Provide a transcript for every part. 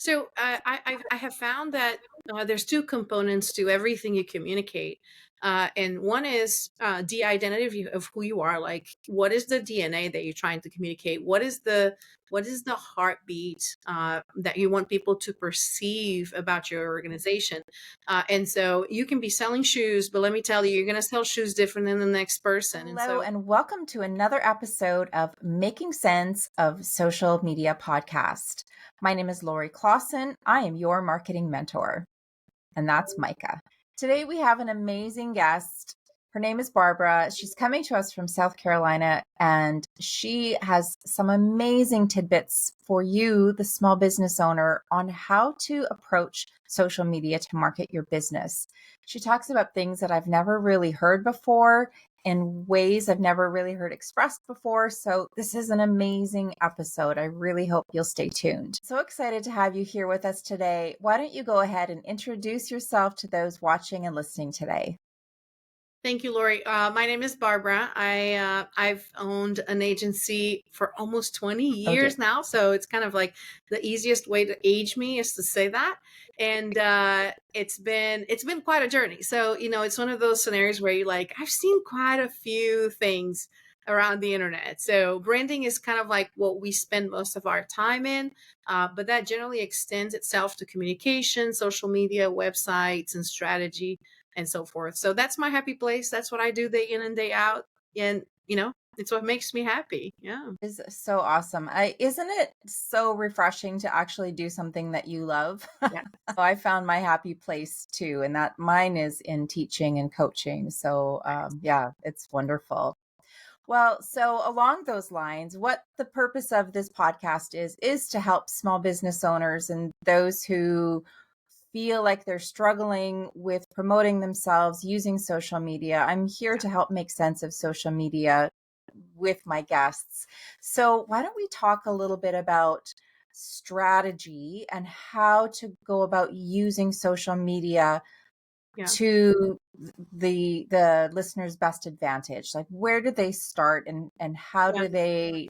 So I have found that there's two components to everything you communicate, and one is the identity of who you are. Like, what is the DNA that you're trying to communicate? What is the heartbeat that you want people to perceive about your organization? And so you can be selling shoes, but let me tell you, you're going to sell shoes different than the next person. And Hello, so and welcome to another episode of Making Sense of Social Media podcast. My name is Lorri Klassen. I am your marketing mentor, and that's Micah. Today, we have an amazing guest. Her name is Barbara. She's coming to us from South Carolina, and she has some amazing tidbits for you, the small business owner, on how to approach social media to market your business. She talks about things that I've never really heard before in ways I've never really heard expressed before. So, this is an amazing episode. I really hope you'll stay tuned. So excited to have you here with us today. Why don't you go ahead and introduce yourself to those watching and listening today? thank you, Lori. My name is Barbara. I've owned an agency for almost 20 Okay. years now, so it's kind of like the easiest way to age me is to say that. And it's been quite a journey. So it's one of those scenarios where you're like, I've seen quite a few things around the internet. So branding is kind of like what we spend most of our time in, but that generally extends itself to communication, social media, websites, and strategy and so forth. So that's my happy place. That's what I do day in and day out. And, it's what makes me happy. Yeah. Is so awesome. Isn't it so refreshing to actually do something that you love? Yeah. I found my happy place too, and that mine is in teaching and coaching. So, yeah, it's wonderful. Well, so along those lines, what the purpose of this podcast is to help small business owners and those who feel like they're struggling with promoting themselves using social media. I'm here Yeah. to help make sense of social media with my guests. So, why don't we talk a little bit about strategy and how to go about using social media Yeah. to the listener's best advantage? Like, where do they start, and how Yeah. do they,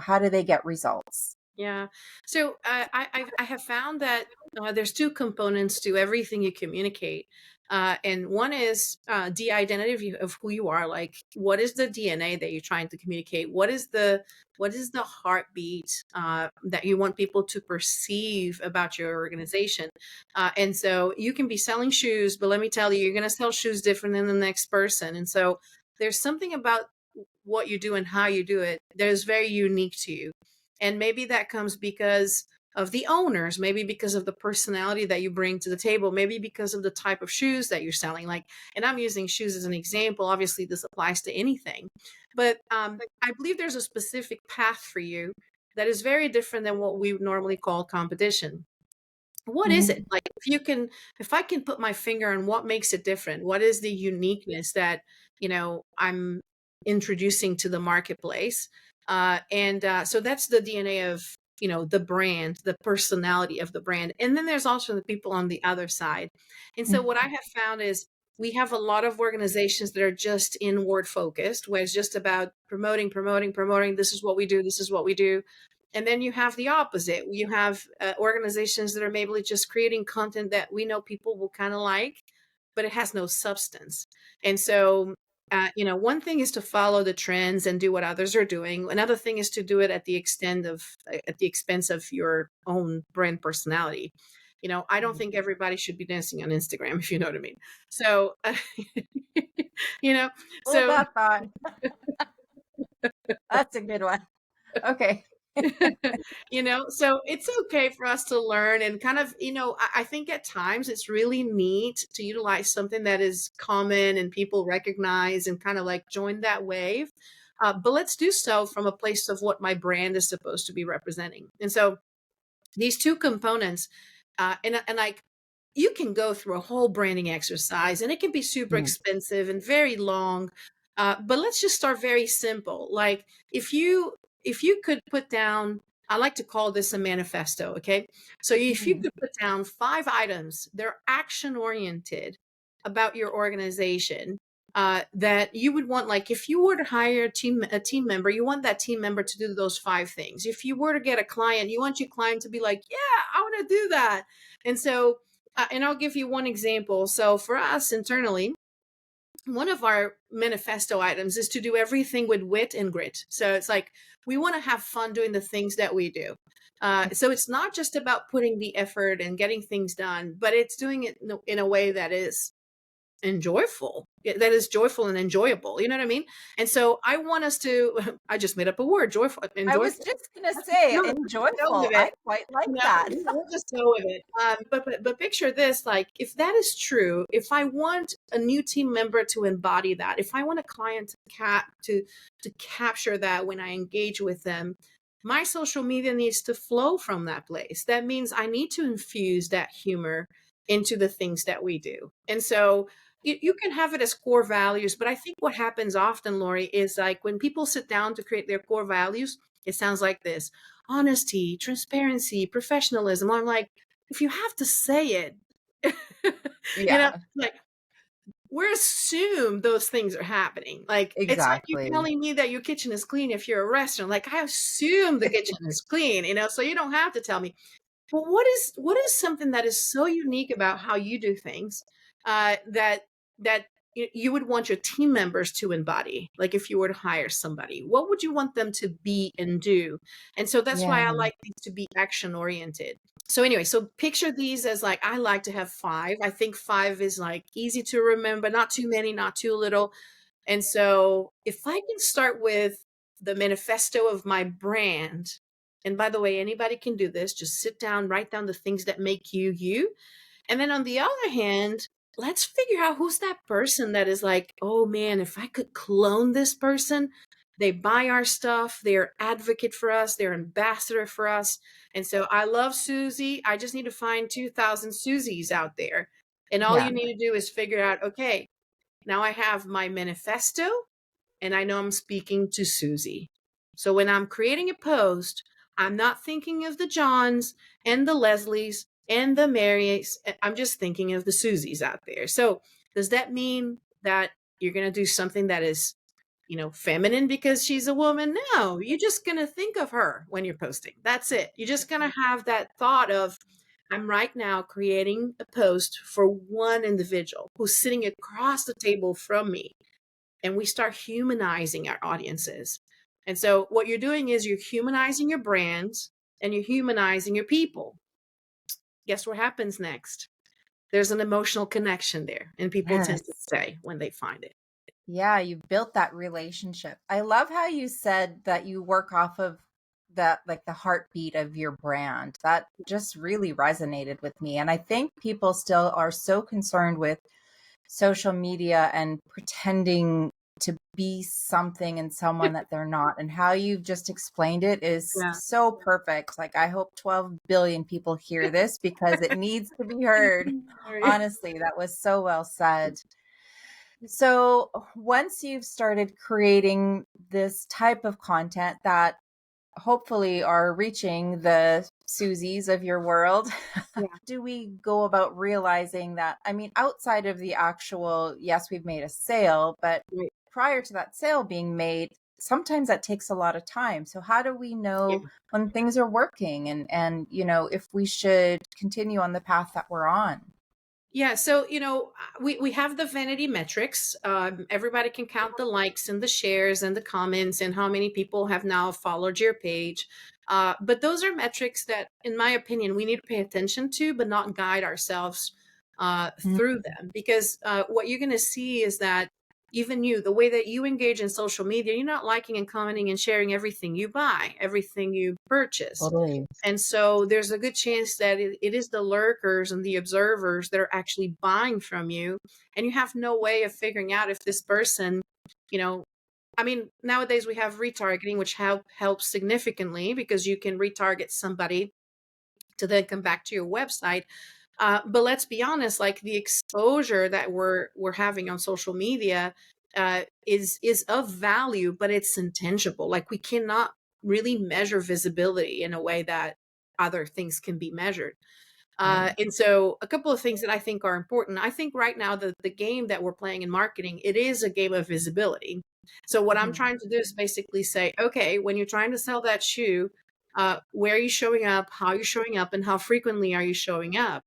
how do they get results? Yeah. So I have found that there's two components to everything you communicate. And one is the identity of who you are. Like, what is the DNA that you're trying to communicate? What is the heartbeat that you want people to perceive about your organization? And so you can be selling shoes, but let me tell you, you're going to sell shoes different than the next person. And so there's something about what you do and how you do it that is very unique to you. And maybe that comes because of the owners, maybe because of the personality that you bring to the table, maybe because of the type of shoes that you're selling. Like, and I'm using shoes as an example. Obviously, this applies to anything. But I believe there's a specific path for you that is very different than what we would normally call competition. What is it? Mhm. Like, if I can put my finger on what makes it different, what is the uniqueness that, I'm introducing to the marketplace? And so that's the DNA of, the brand, the personality of the brand. And then there's also the people on the other side. And so what I have found is we have a lot of organizations that are just inward focused, where it's just about promoting, promoting, promoting. This is what we do. This is what we do. And then you have the opposite. You have organizations that are maybe just creating content that we know people will kind of like, but it has no substance. And so, one thing is to follow the trends and do what others are doing. Another thing is to do it at the expense of your own brand personality. I don't think everybody should be dancing on Instagram, if you know what I mean. So, you know, Hold so that thought. That's a good one. Okay. so it's okay for us to learn and kind of, I think at times it's really neat to utilize something that is common and people recognize and kind of like join that wave. But let's do so from a place of what my brand is supposed to be representing. And so these two components, and like, you can go through a whole branding exercise and it can be super Mhm. expensive and very long. But let's just start very simple. Like, if you could put down, I like to call this a manifesto. Okay. So if you Mhm. could put down 5 items, they're action oriented about your organization. that you would want, like if you were to hire a team member, you want that team member to do those 5 things. If you were to get a client, you want your client to be like, yeah, I want to do that. And so, and I'll give you one example. So for us internally, one of our manifesto items is to do everything with wit and grit. So it's like we want to have fun doing the things that we do. So it's not just about putting the effort and getting things done, but it's doing it in a way that is enjoyable, that is joyful and enjoyable, you know what I mean? And so I want us to I just made up a word, joyful and I was joyful. just gonna Let's say go enjoyful. with I it. quite like You know, that. we'll just go with it. But picture this: like, if that is true, if I want a new team member to embody that, if I want a client to capture that when I engage with them, my social media needs to flow from that place. That means I need to infuse that humor into the things that we do. And so you can have it as core values, but I think what happens often, Lori, is like when people sit down to create their core values, it sounds like this: honesty, transparency, professionalism. I'm like, if you have to say it, Yeah, like we're assumed those things are happening. Like it's like you exactly. telling me that your kitchen is clean if you're a restaurant. Like I assume the kitchen is clean, so you don't have to tell me. Well, what is something that is so unique about how you do things, that you would want your team members to embody? Like if you were to hire somebody, what would you want them to be and do? And so that's why I Yeah. like these to be action oriented. So anyway, so picture these as like I like to have 5. I think 5 is like easy to remember, not too many, not too little. And so if I can start with the manifesto of my brand, and by the way, anybody can do this, just sit down, write down the things that make you you. And then on the other hand, let's figure out who's that person that is like, oh man, if I could clone this person, they buy our stuff, they're advocate for us, they're ambassador for us. And so I love Susie. I just need to find 2,000 Susies out there. And all Yeah. you need to do is figure out, okay, now I have my manifesto and I know I'm speaking to Susie. So when I'm creating a post, I'm not thinking of the Johns and the Leslies and the Marys. I'm just thinking of the Susies out there. So does that mean that you're going to do something that is, feminine because she's a woman? No, you're just going to think of her when you're posting. That's it. You're just going to have that thought of, I'm right now creating a post for one individual who's sitting across the table from me, and we start humanizing our audiences. And so what you're doing is you're humanizing your brands and you're humanizing your people. Guess what happens next? There's an emotional connection there, and people tend to Yes. stay when they find it. Yeah, you built that relationship. I love how you said that you work off of that, like the heartbeat of your brand. That just really resonated with me. And I think people still are so concerned with social media and pretending to be something and someone that they're not. And how you've just explained it is Yeah. so perfect. Like, I hope 12 billion people hear this because it needs to be heard. Honestly, that was so well said. So, once you've started creating this type of content that hopefully are reaching the Susies of your world, Yeah. do we go about realizing that? I mean, outside of the actual, yes, we've made a sale, but Right. prior to that sale being made, sometimes that takes a lot of time. So how do we Yeah. know when things are working and if we should continue on the path that we're on? Yeah, so we have the vanity metrics. Everybody can count the likes and the shares and the comments and how many people have now followed your page. But those are metrics that, in my opinion, we need to pay attention to, but not guide ourselves Mm. through them. Because what you're going to see is that even you, the way that you engage in social media, you're not liking and commenting and sharing everything you buy, everything you purchase. Totally. And so there's a good chance that it is the lurkers and the observers that are actually buying from you. And you have no way of figuring out if this person, you know, I mean, nowadays we have retargeting, which helps significantly because you can retarget somebody to then come back to your website. But let's be honest, like the exposure that we're having on social media is of value, but it's intangible. Like we cannot really measure visibility in a way that other things can be measured. Right. And so a couple of things that I think are important. I think right now the game that we're playing in marketing, it is a game of visibility. So what I'm Mhm. trying to do is basically say, okay, when you're trying to sell that shoe, where are you showing up? How are you showing up? And how frequently are you showing up?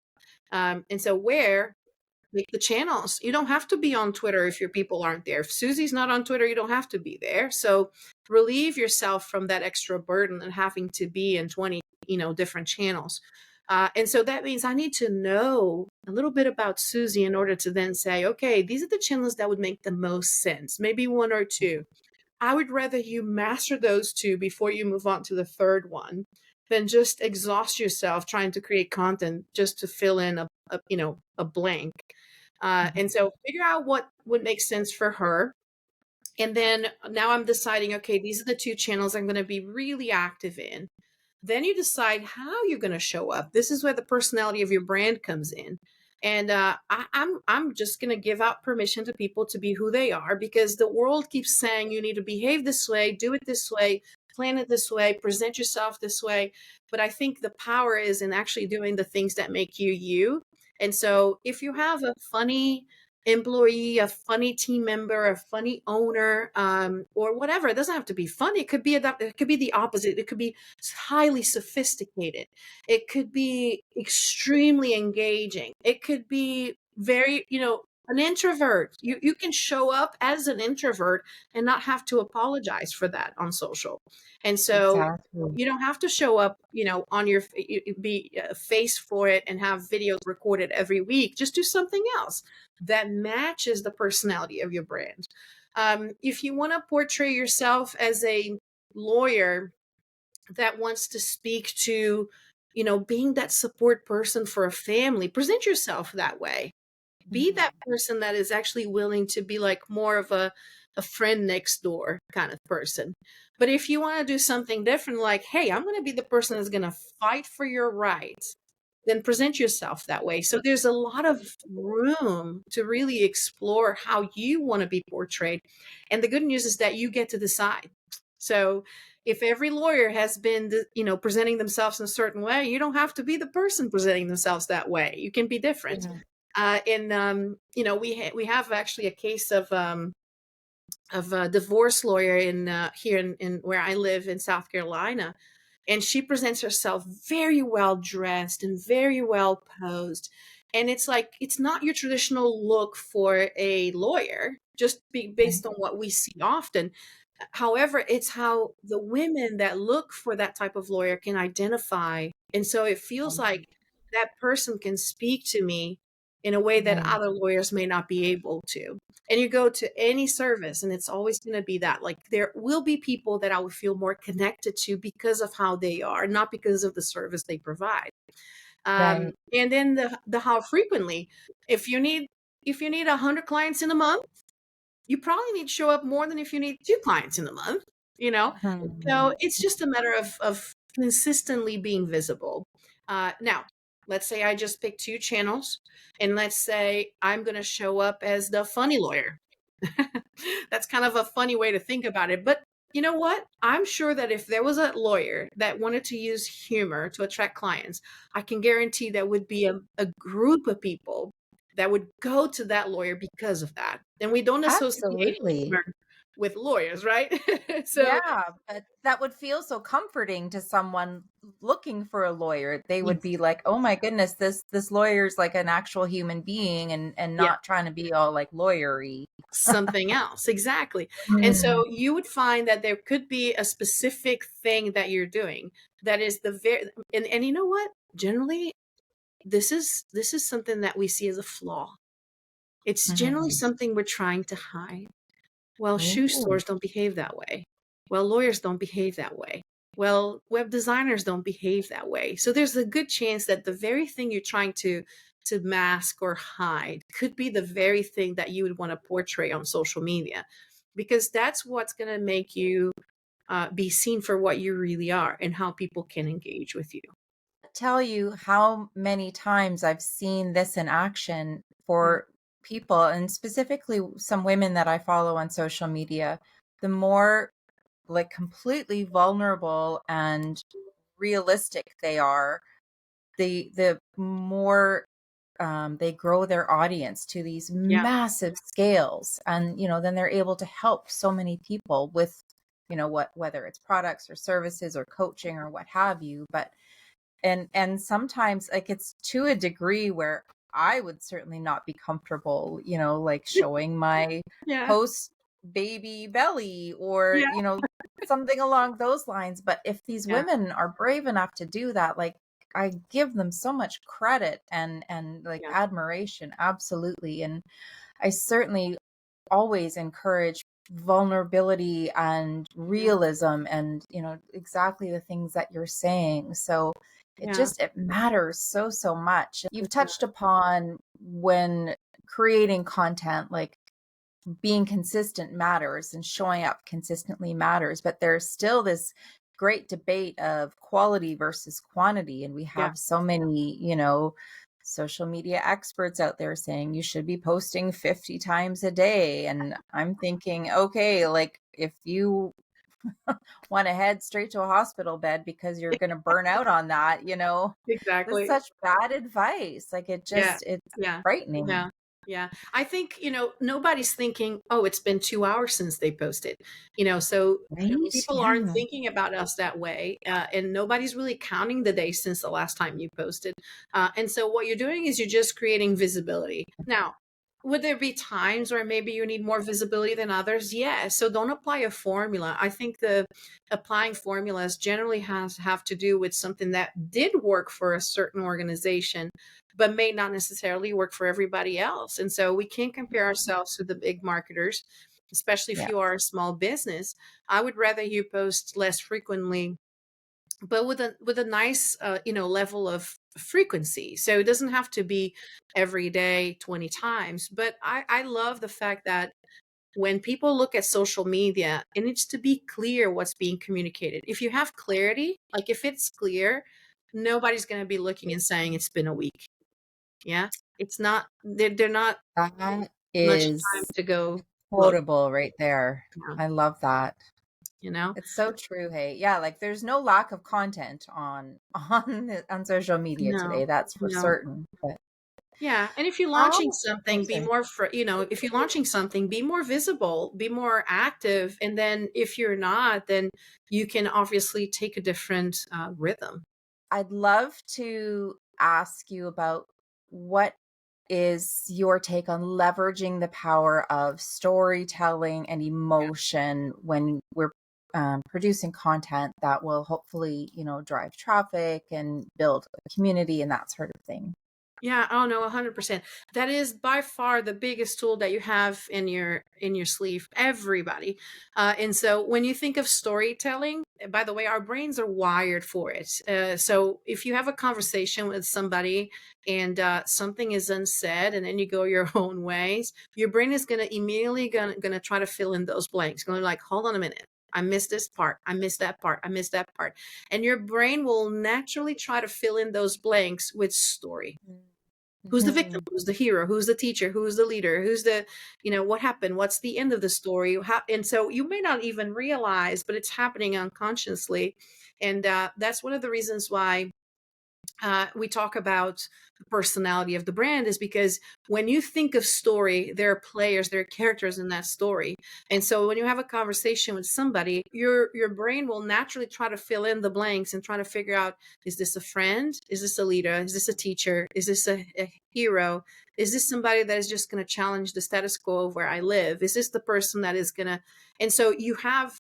And so where make the channels. You don't have to be on Twitter if your people aren't there. If Susie's not on Twitter, you don't have to be there. So relieve yourself from that extra burden and having to be in 20, different channels. And so that means I need to know a little bit about Susie in order to then say, okay, these are the channels that would make the most sense, maybe one or two. I would rather you master those two before you move on to the third one than just exhaust yourself trying to create content just to fill in a blank. Mhm. And so figure out what would make sense for her. And then now I'm deciding, okay, these are the two channels I'm going to be really active in. Then you decide how you're going to show up. This is where the personality of your brand comes in. And I'm just going to give out permission to people to be who they are because the world keeps saying you need to behave this way, do it this way, plan it this way, present yourself this way. But I think the power is in actually doing the things that make you you. And so if you have a funny employee, a funny team member, a funny owner, or whatever. It doesn't have to be funny. It could be the opposite. It could be highly sophisticated. It could be extremely engaging. It could be very, an introvert. You can show up as an introvert and not have to apologize for that on social. And so Exactly. you don't have to show up, on be face for it and have videos recorded every week. Just do something else that matches the personality of your brand. If you want to portray yourself as a lawyer that wants to speak to, being that support person for a family, present yourself that way. Be Mhm. that person that is actually willing to be like more of a friend next door kind of person. But if you want to do something different, like, hey, I'm going to be the person that's going to fight for your rights, then present yourself that way. So there's a lot of room to really explore how you want to be portrayed. And the good news is that you get to decide. So if every lawyer has been, presenting themselves in a certain way, you don't have to be the person presenting themselves that way. You can be different. Yeah. And we have actually a case of a divorce lawyer in here in where I live in South Carolina, and she presents herself very well dressed and very well posed, and it's like it's not your traditional look for a lawyer, just Mhm. based on what we see often. However, it's how the women that look for that type of lawyer can identify. And so it feels like that person can speak to me in a way that Right. other lawyers may not be able to. And you go to any service, and it's always going to be that. Like, there will be people that I would feel more connected to because of how they are, not because of the service they provide. Right. And then the how frequently. If you need if you need 100 clients in a month, you probably need to show up more than if you need 2 clients in a month, you know? So Mhm. it's just a matter of consistently being visible. Now, let's say I just pick 2 channels, and let's say I'm gonna show up as the funny lawyer. That's kind of a funny way to think about it, but you know what? I'm sure that if there was a lawyer that wanted to use humor to attract clients, I can guarantee there would be a group of people that would go to that lawyer because of that. And we don't associate Absolutely. humor with lawyers, right? So Yeah, but that would feel so comforting to someone looking for a lawyer. They would ex- be like, "Oh my goodness, this lawyer's like an actual human being and yeah, not trying to be all like lawyery." something else. Exactly. And Mm. so you would find that there could be a specific thing that you're doing that is the very and you know what? Generally, this is something that we see as a flaw. It's generally Mhm. something we're trying to hide. Well, shoe Ooh. stores don't behave that way. Well, lawyers don't behave that way. Well, web designers don't behave that way. So there's a good chance that the very thing you're trying to mask or hide could be the very thing that you would want to portray on social media, because that's what's going to make you be seen for what you really are and how people can engage with you. Tell you how many times I've seen this in action Yeah. for people, and specifically some women that I follow on social media. The more like completely vulnerable and realistic they are, the more they grow their audience to these Yeah. massive scales, and then they're able to help so many people with whether it's products or services or coaching or what have you. But and sometimes, like, it's to a degree where I would certainly not be comfortable, like showing my Yeah. post baby belly, or Yeah. something along those lines. But if these Yeah. women are brave enough to do that, like, I give them so much credit and like Yeah. admiration, absolutely. And I certainly always encourage vulnerability and Yeah. realism, and exactly the things that you're saying. So Yeah. it matters so much. You've It touched does. upon, when creating content, like, being consistent matters and showing up consistently matters, but there's still this great debate of quality versus quantity. And we Yeah. have so many, social media experts out there saying you should be posting 50 times a day. And I'm thinking, okay, like, if you want to head straight to a hospital bed because you're going to burn out on that, that's Exactly. such bad advice. Like, Yeah. it's Yeah. frightening. Yeah. Yeah. I think, nobody's thinking, oh, it's been 2 hours since they posted, so Right? people aren't Yeah. thinking about us that way. And nobody's really counting the days since the last time you posted. And so what you're doing is you're just creating visibility. Now, would there be times where maybe you need more visibility than others? Yeah. So don't apply a formula. I think the applying formulas generally have to do with something that did work for a certain organization but may not necessarily work for everybody else. And so we can't compare ourselves to the big marketers, especially if Yeah. you are a small business. I would rather you post less frequently, but with a nice level of frequency. So it doesn't have to be every day 20 times. But I love the fact that when people look at social media, it needs to be clear what's being communicated. If you have clarity, like if it's clear, nobody's going to be looking and saying it's been a week. Yeah. It's not they're not That much time is to go look, quotable right there. yeah, I love that. you know? It's so true. Hey, yeah, like, there's no lack of content on on social media No, today. That's for no. certain. But Yeah, and if you're launching how? Oh, something, be sorry. more if you're launching something, be more visible, be more active, and then if you're not, then you can obviously take a different, rhythm. I'd love to ask you about, what is your take on leveraging the power of storytelling and Yeah. emotion when we're producing content that will hopefully, drive traffic and build a community and that sort of thing? Yeah, oh no, 100%. That is by far the biggest tool that you have in your sleeve, everybody. And so when you think of storytelling, by the way, our brains are wired for it. So if you have a conversation with somebody and something is unsaid, and then you go your own ways, your brain is gonna immediately gonna try to fill in those blanks. Going like, hold on a minute. I missed this part. I missed that part. I missed that part. And your brain will naturally try to fill in those blanks with story. Who's the victim? Mhm. Who's the hero? Who's the teacher? Who's the leader? Who's the, what happened? What's the end of the story? How, and so you may not even realize, but it's happening unconsciously. And that's one of the reasons why we talk about the personality of the brand, is because when you think of story, there are players, there are characters in that story. And so when you have a conversation with somebody, your brain will naturally try to fill in the blanks and try to figure out, is this a friend? Is this a leader? Is this a teacher? Is this a hero? Is this somebody that is just going to challenge the status quo of where I live? Is this the person that is going to, and so you have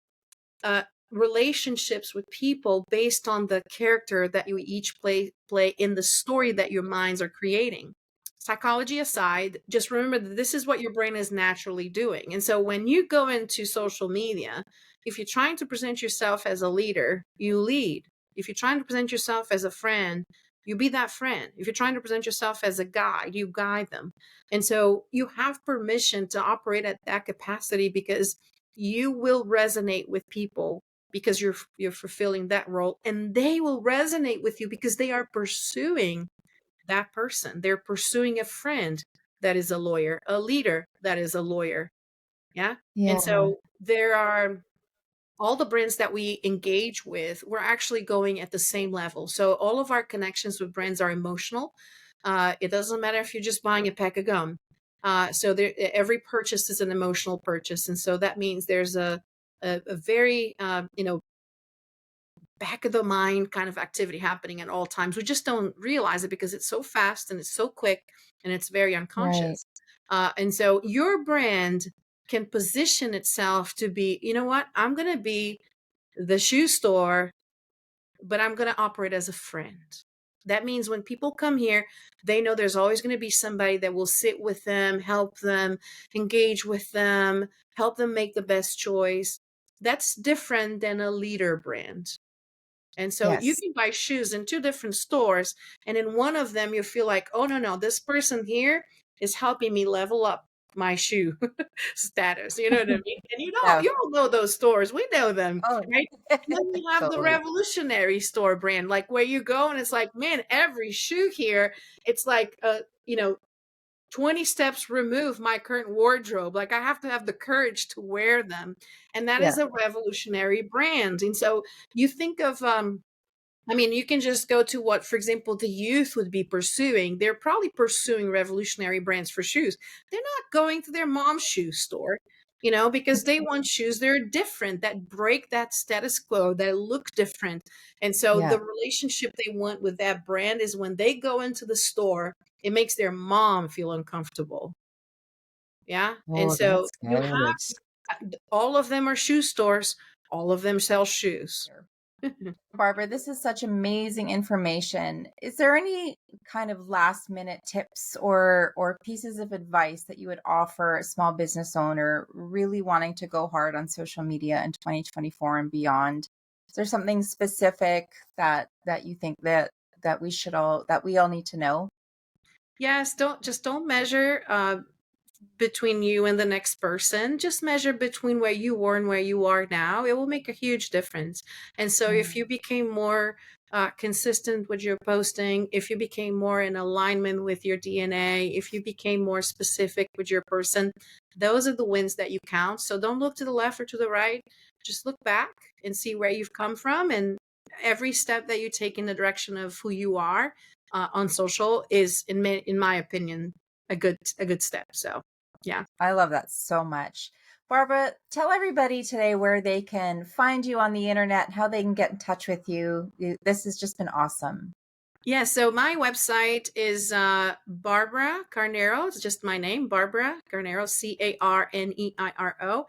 uh, relationships with people based on the character that you each play in the story that your minds are creating. Psychology aside, just remember that this is what your brain is naturally doing. And so when you go into social media, if you're trying to present yourself as a leader, you lead. If you're trying to present yourself as a friend, you be that friend. If you're trying to present yourself as a guide, you guide them. And so you have permission to operate at that capacity, because you will resonate with people because you're fulfilling that role, and they will resonate with you because they are pursuing that person. They're pursuing a friend that is a lawyer, a leader that is a lawyer. Yeah. Yeah. And so there are all the brands that we engage with, we're actually going at the same level. So all of our connections with brands are emotional. It doesn't matter if you're just buying a pack of gum. So there, every purchase is an emotional purchase, and so that means there's a very back of the mind kind of activity happening at all times. We just don't realize it because it's so fast and it's so quick and it's very Right. unconscious. And so your brand can position itself to be, you know what, I'm going to be the shoe store, but I'm going to operate as a friend. That means when people come here, they know there's always going to be somebody that will sit with them, help them, engage with them, help them make the best choice. That's different than a leader brand. And so you Yes. can buy shoes in two different stores, and in one of them you feel like, oh no, no, this person here is helping me level up my shoe status. You know what I mean? And Yeah. you all know those stores. We know them, Oh, right? And then you have the totally. revolutionary store brand, like where you go and it's like, man, every shoe here, it's like 20 steps remove my current wardrobe. Like I have to have the courage to wear them. And that Yeah. is a revolutionary brand. And so you think of I mean, you can just go to what, for example, the youth would be pursuing. They're probably pursuing revolutionary brands for shoes. They're not going to their mom's shoe store, because they want shoes that are different, that break that status quo, that look different. And so Yeah. the relationship they want with that brand is when they go into the store, it makes their mom feel uncomfortable. Yeah. And Oh, so that's you good. have all of them are shoe stores, all of them sell shoes. Barbara, this is such amazing information. Is there any kind of last minute tips or pieces of advice that you would offer a small business owner really wanting to go hard on social media in 2024 and beyond? Is there something specific that you think that we all need to know? Yes, don't measure between you and the next person. Just measure between where you were and where you are now. It will make a huge difference. And so if Mm. you became more consistent with your posting, if you became more in alignment with your DNA, if you became more specific with your person, those are the wins that you count. So don't look to the left or to the right. Just look back and see where you've come from. And every step that you take in the direction of who you are on social is, in my opinion, a good step. So, yeah. I love that so much. Barbara, tell everybody today where they can find you on the internet, how they can get in touch with you. This has just been awesome. Yeah, so my website is Barbara Carnero. It's just my name, Barbara Carnero, Carneiro.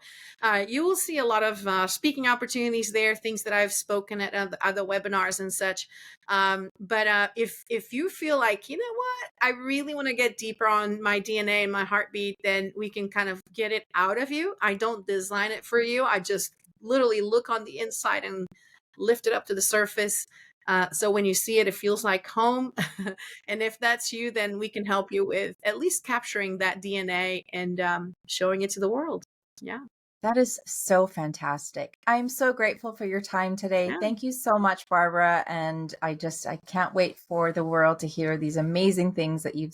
You will see a lot of speaking opportunities there, things that I've spoken at other webinars and such. But if you feel like, you know what, I really want to get deeper on my DNA and my heartbeat, then we can kind of get it out of you. I don't design it for you. I just literally look on the inside and lift it up to the surface, so when you see it, it feels like home. And if that's you, then we can help you with at least capturing that DNA and showing it to the world. Yeah. That is so fantastic. I'm so grateful for your time today. Yeah. Thank you so much, Barbara. And I can't wait for the world to hear these amazing things that you've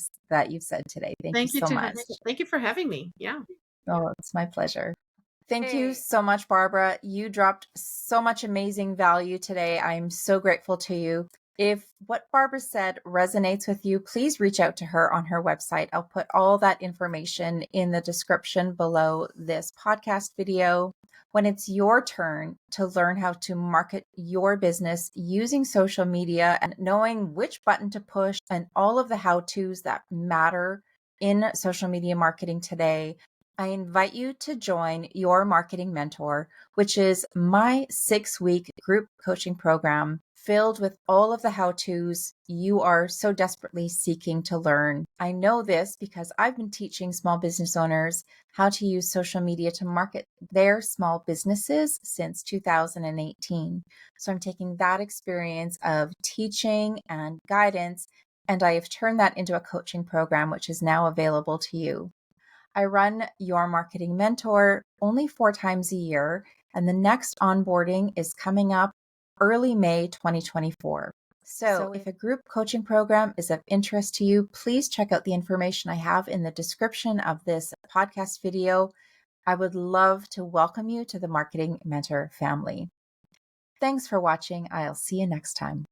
said today. Thank you Thank you so to much. thank you for having me. Yeah. Oh, it's my pleasure. Thank you Hey. so much, Barbara. You dropped so much amazing value today. I'm so grateful to you. If what Barbara said resonates with you, please reach out to her on her website. I'll put all that information in the description below this podcast video. When it's your turn to learn how to market your business using social media and knowing which button to push and all of the how to's that matter in social media marketing today, I invite you to join Your Marketing Mentor, which is my 6-week group coaching program filled with all of the how to's you are so desperately seeking to learn. I know this because I've been teaching small business owners how to use social media to market their small businesses since 2018. So I'm taking that experience of teaching and guidance, and I have turned that into a coaching program, which is now available to you. I run Your Marketing Mentor only 4 times a year, and the next onboarding is coming up early May 2024. So, if a group coaching program is of interest to you, please check out the information I have in the description of this podcast video. I would love to welcome you to the Marketing Mentor family. Thanks for watching. I'll see you next time.